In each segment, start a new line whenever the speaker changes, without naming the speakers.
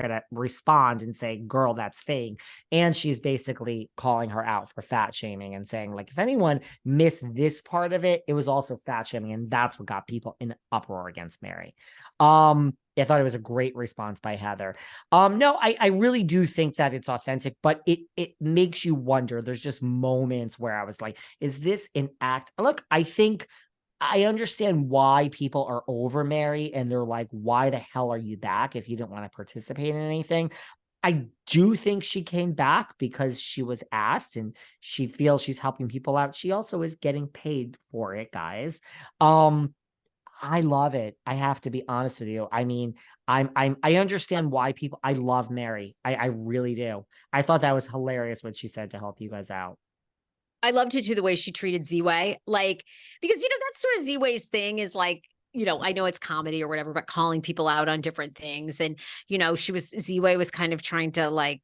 going to respond and say, girl, that's fake. And she's basically calling her out for fat shaming and saying, like, if anyone missed this part of it, it was also fat shaming. And that's what got people in uproar against Mary. I thought it was a great response by Heather. No, I really do think that it's authentic, but it makes you wonder. There's just moments where I was like, is this an act? Look, I think I understand why people are over Mary and they're like, why the hell are you back if you didn't want to participate in anything? I do think she came back because she was asked and she feels she's helping people out. She also is getting paid for it, guys. I love it. I have to be honest with you. I mean, I understand why people, I love Mary. I really do. I thought that was hilarious what she said to help you guys out.
I loved it too, the way she treated Z-Way. Like, because, that's sort of Z-Way's thing is like, I know it's comedy or whatever, but calling people out on different things. And, Z-Way was kind of trying to like,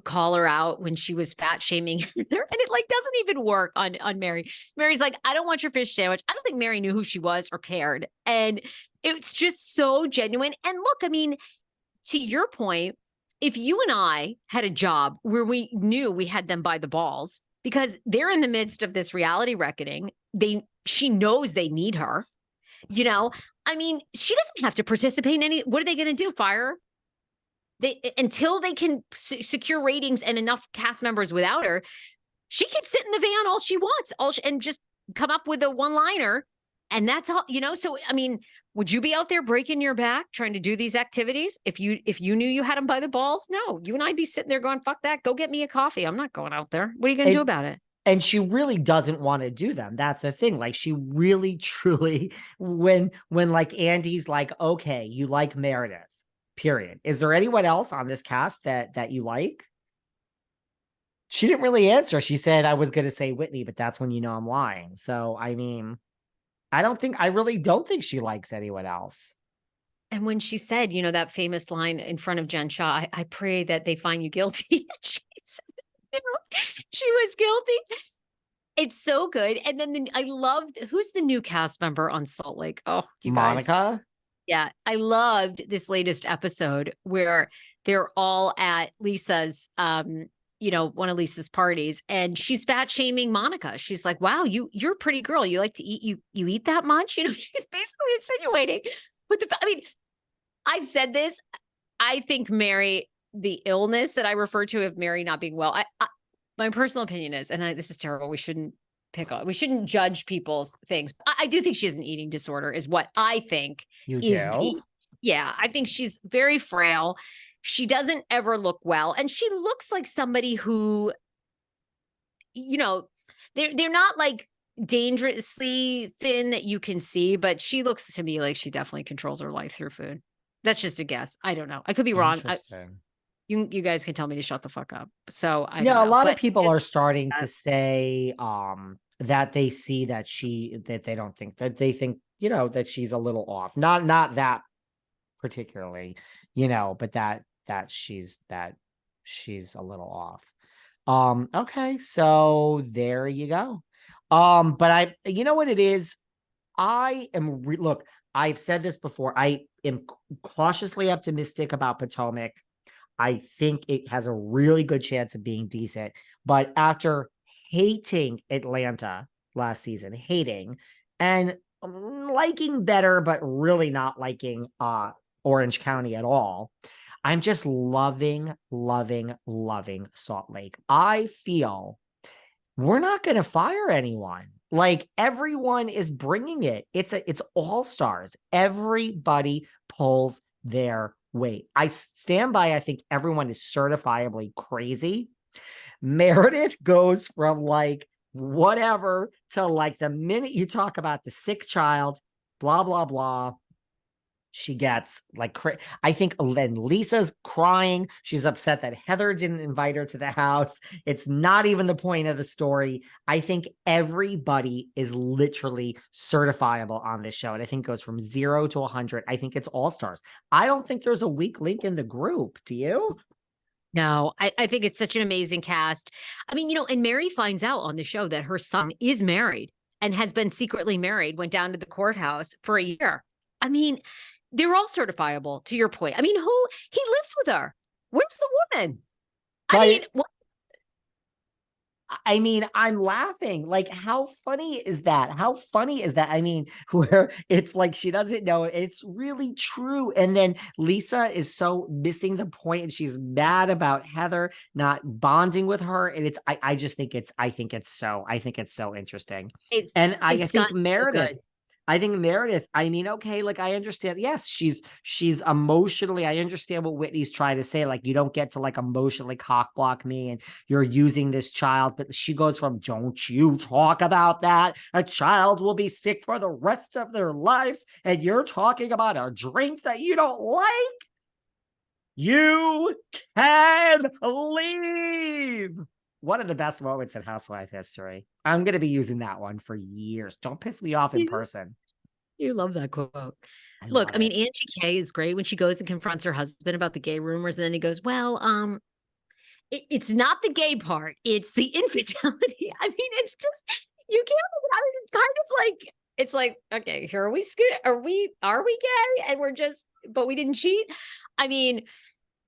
call her out when she was fat shaming her. And it like doesn't even work on Mary. Mary's like, I don't want your fish sandwich. I don't think Mary knew who she was or cared. And it's just so genuine. And look, I mean, to your point, if you and I had a job where we knew we had them by the balls, because they're in the midst of this reality reckoning, she knows they need her. I mean, she doesn't have to participate in any. What are they going to do? Fire her? Until they can secure ratings and enough cast members without her, she can sit in the van all she wants, and just come up with a one-liner, and that's all. So I mean, would you be out there breaking your back trying to do these activities if you knew you had them by the balls? No, you and I'd be sitting there going, "Fuck that! Go get me a coffee. I'm not going out there. What are you going to do about it?"
And she really doesn't want to do them. That's the thing. Like, she really, truly, when like Andy's like, okay, you like Meredith, period. Is there anyone else on this cast that you like? She didn't really answer. She said, I was going to say Whitney, but that's when I'm lying. So, I mean, I really don't think she likes anyone else.
And when she said, that famous line in front of Jen Shaw, I pray that they find you guilty. She was guilty. It's so good. And then I loved, who's the new cast member on Salt Lake? Oh, you guys.
Monica?
Yeah. I loved this latest episode where they're all at Lisa's, one of Lisa's parties, and she's fat shaming Monica. She's like, wow, you're a pretty girl. You like to eat, you eat that much? She's basically insinuating. But I've said this. I think Mary, the illness that I refer to of Mary not being well, my personal opinion is, and this is terrible, we shouldn't judge people's things. I do think she has an eating disorder is what I think.
You do?
Yeah, I think she's very frail. She doesn't ever look well. And she looks like somebody who, they're not like dangerously thin that you can see, but she looks to me like she definitely controls her life through food. That's just a guess. I don't know. I could be wrong. You guys can tell me to shut the fuck up. So I don't know.
A lot of people are starting to say that they see that they don't think that they think, that she's a little off. Not that particularly, but that she's a little off. Okay, so there you go. But you know what it is? I am look, I've said this before. I am cautiously optimistic about Potomac. I think it has a really good chance of being decent. But after hating Atlanta last season, and liking better, but really not liking Orange County at all, I'm just loving Salt Lake. I feel we're not going to fire anyone. Like, everyone is bringing it. It's all stars. Everybody pulls their weight. I stand by. I think everyone is certifiably crazy. Meredith goes from like whatever to like the minute you talk about the sick child, blah, blah, blah. She gets like, I think then Lisa's crying. She's upset that Heather didn't invite her to the house. It's not even the point of the story. I think everybody is literally certifiable on this show. And I think it goes from 0 to 100. I think it's all stars. I don't think there's a weak link in the group. Do you?
No, I think it's such an amazing cast. I mean, and Mary finds out on the show that her son is married and has been secretly married, went down to the courthouse for a year. I mean, they're all certifiable, to your point. I mean, he lives with her. Where's the woman?
But
What?
I mean, I'm laughing. Like, how funny is that? How funny is that? I mean, where it's like she doesn't know it. It's really true. And then Lisa is so missing the point, and she's mad about Heather not bonding with her. And I just think I think it's so interesting. And I
It's
think
gotten so
Meredith,
good.
I mean, okay, like I understand. Yes, she's emotionally, I understand what Whitney's trying to say. Like, you don't get to like emotionally cock block me and you're using this child, but she goes from, don't you talk about that. A child will be sick for the rest of their lives. And you're talking about a drink that you don't like. You can leave. One of the best moments in housewife history. I'm going to be using that one for years. Don't piss me off in person.
You love that quote.
I
Look,
love
I mean,
it.
Angie K is great when she goes and confronts her husband about the gay rumors, and then he goes, "Well, it's not the gay part; it's the infidelity." I mean, it's just you can't. I mean, it's kind of like it's like, okay, here are we? Are we gay? And we're just, but we didn't cheat. I mean,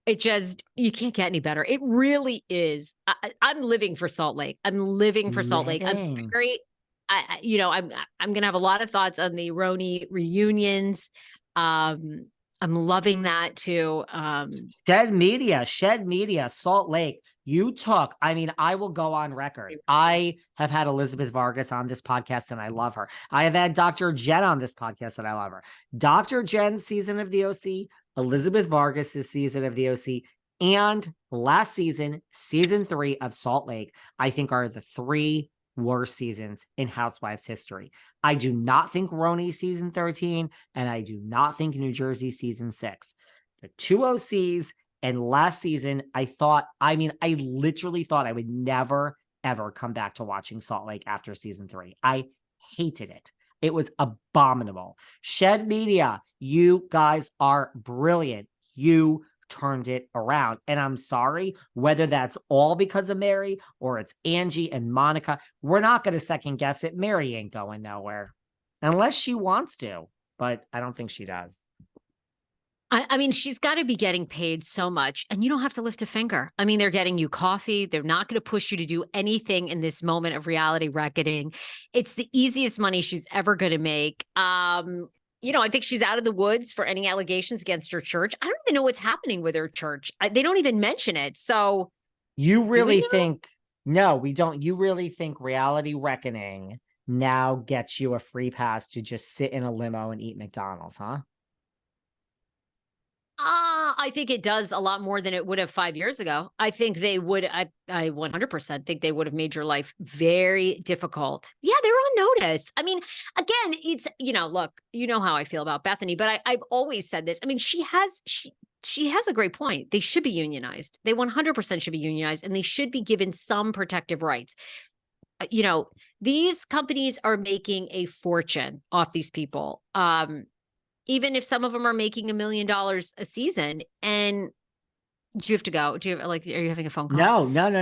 it just you can't get any better. It really is. I'm living for Salt Lake. I'm living for Salt Lake. I'm
Living.
very. I'm gonna have a lot of thoughts on the Roni reunions. I'm loving that too.
Shed Media, Salt Lake. You took, I mean, I will go on record. I have had Elizabeth Vargas on this podcast and I love her. I have had Dr. Jen on this podcast and I love her. Dr. Jen's season of the OC, Elizabeth Vargas' season of the OC, and last season, season 3 of Salt Lake, I think are the 3 worst seasons in Housewives history. I do not think Roni season 13, and I do not think New Jersey season 6. The 2 OCs, and last season, I literally thought I would never, ever come back to watching Salt Lake after season 3. I hated it. It was abominable. Shed Media, you guys are brilliant. You turned it around. And I'm sorry, whether that's all because of Mary or it's Angie and Monica, we're not going to second guess it. Mary ain't going nowhere unless she wants to, but I don't think she does.
I mean, she's got to be getting paid so much, and you don't have to lift a finger. I mean, they're getting you coffee. They're not going to push you to do anything in this moment of reality reckoning. It's the easiest money she's ever going to make. I think she's out of the woods for any allegations against her church. I don't even know what's happening with her church. They don't even mention it. So,
you really
know?
think? No, we don't. You really think reality reckoning now gets you a free pass to just sit in a limo and eat McDonald's, huh?
I think it does a lot more than it would have 5 years ago. I think they would. I 100% think they would have made your life very difficult. Yeah, they're on notice. I mean, again, it's look, you know how I feel about Bethenny, but I've always said this. I mean, she has a great point. They should be unionized. They 100% should be unionized, and they should be given some protective rights. These companies are making a fortune off these people. Even if some of them are making $1 million a season. And do you have to go? Are you having a phone call?
No, no, no.